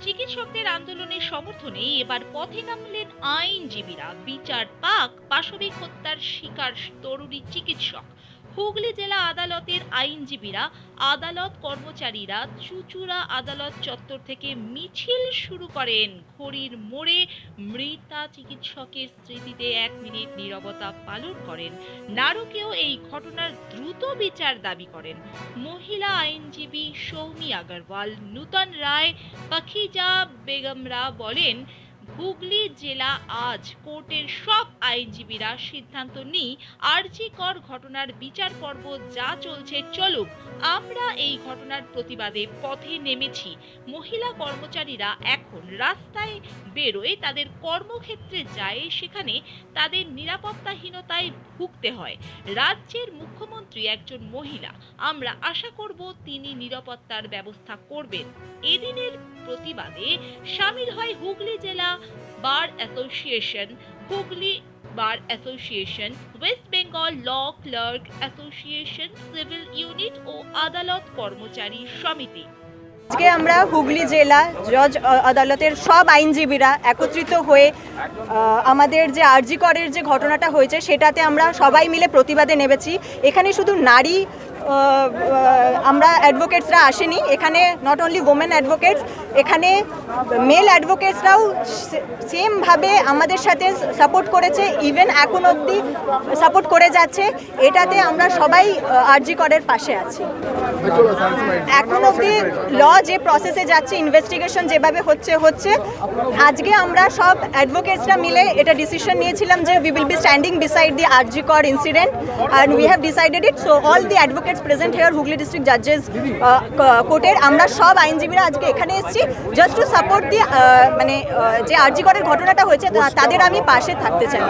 চিকিৎসকদের আন্দোলনের সমর্থনে এবার পথে নামলেন আইনজীবীরা। বিচার পাক পাশবিক হত্যার শিকার তরুণী চিকিৎসক। হুগলি জেলা আদালতের আইনজীবীরা, আদালত কর্মচারীরা চুঁচুড়া আদালত চত্বর থেকে মিছিল শুরু করেন। ঘড়ির মোড়ে মৃতা চিকিৎসকের স্মৃতিতে 1 মিনিট নীরবতা পালন করেন। নারকেও এই ঘটনার দ্রুত বিচার দাবি করেন মহিলা আইনজীবী সৌমি আগরওয়াল, নূতন রায়, পাখিজা বেগমরা। বলেন, হুগলি জেলা আজ কোর্টের সব আইনজীবীরা সিদ্ধান্ত নিই, আরজি কর ঘটনার বিচার পর্ব যা চলছে চলুক। আমরা এই ঘটনার প্রতিবাদে পথে নেমেছি। মহিলা কর্মচারীরা এখন রাস্তায় বেরোয়, তাদের কর্মক্ষেত্রে যায়, সেখানে তাদের নিরাপত্তাহীনতায় ভুগতে হয়। রাজ্যের মুখ্যমন্ত্রী একজন মহিলা, আমরা আশা করব তিনি নিরাপত্তার ব্যবস্থা করবেন। এদিনের প্রতিবাদে সামিল হয় হুগলি জেলা bar association, Hooghly bar association, West Bengal law clerk association, civil unit ও আদালত কর্মচারী সমিতি। আজকে আমরা হুগলি জেলা জজ আদালতের সব আইনজীবীরা একত্রিত হয়ে আমাদের যে আরজি করের যে ঘটনাটা হয়েছে সেটাতে আমরা সবাই মিলে প্রতিবাদে নেমেছি। এখানে শুধু নারী আমরা অ্যাডভোকেটসরা আসেনি, এখানে নট অনলি ওমেন অ্যাডভোকেটস, এখানে মেল অ্যাডভোকেটসরাও সেমভাবে আমাদের সাথে সাপোর্ট করেছে, ইভেন এখন অবধি সাপোর্ট করে যাচ্ছে। এটাতে আমরা সবাই আরজি করের পাশে আছি। এখন অবধি ল যে প্রসেসে যাচ্ছে, ইনভেস্টিগেশন যেভাবে হচ্ছে আজকে আমরা সব অ্যাডভোকেটসরা মিলে এটা ডিসিশন নিয়েছিলাম যে we will be standing beside the RG Kar incident and we have decided it. So all the advocates present here Hooghly district জাজেস কোর্টের, আমরা সব আইনজীবীরা আজকে এখানে এসেছি জাস্ট টু সাপোর্ট দি যে আরজি করের ঘটনাটা হয়েছে তাদের আমি পাশে থাকতে চাই।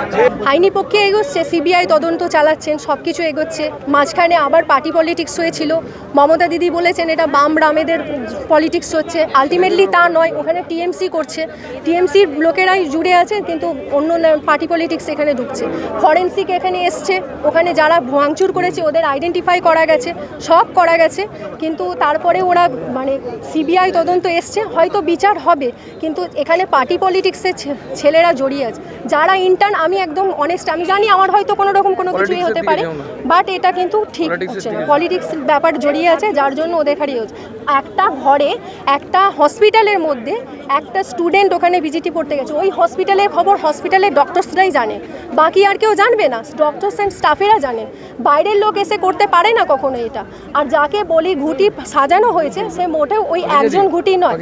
আইনি পক্ষে এগোচ্ছে, সিবিআই তদন্ত চালাচ্ছেন, সব কিছু এগোচ্ছে। মাঝখানে আবার পার্টি পলিটিক্স হয়েছিল, মমতা দিদি বলেছেন এটা বাম রামেদের পলিটিক্স হচ্ছে, আলটিমেটলি তা নয়, ওখানে টিএমসি করছে, টিএমসির লোকেরাই জুড়ে আছে, কিন্তু অন্য পার্টি পলিটিক্স এখানে ঢুকছে। ফরেন্সিক এখানে এসছে, ওখানে যারা ভাঙচুর করেছে ওদের আইডেন্টিফাই করা গেছে, সব করা গেছে, কিন্তু তারপরে ওরা সিবিআই তদন্ত এসছে, হয়তো বিচার হবে, কিন্তু এখানে পার্টি পলিটিক্সের ছেলেরা জড়িয়ে আছে। যারা ইন্টার্ন, আমি একদম অনেস্ট, আমি জানি আমার হয়তো কোনো রকম কোনো কিছুই হতে পারে, বাট এটা কিন্তু ঠিক হচ্ছে না। পলিটিক্স ব্যাপার জড়িয়ে আছে, যার জন্য ওদের হারিয়ে হচ্ছে। একটা ঘরে, একটা হসপিটালের মধ্যে একটা স্টুডেন্ট ওখানে ভিজিটি পড়তে গেছে, ওই হসপিটালের খবর হসপিটালের ডক্টরসরাই জানে, বাকি আর কেউ জানবে না, ডক্টরস অ্যান্ড স্টাফেরা জানে, বাইরের লোক এসে করতে পারে না কখনো এটা। আর যাকে বলি ঘুঁটি সাজানো হয়েছে, সে মোটেও ওই একজন ঘুঁটি নয়।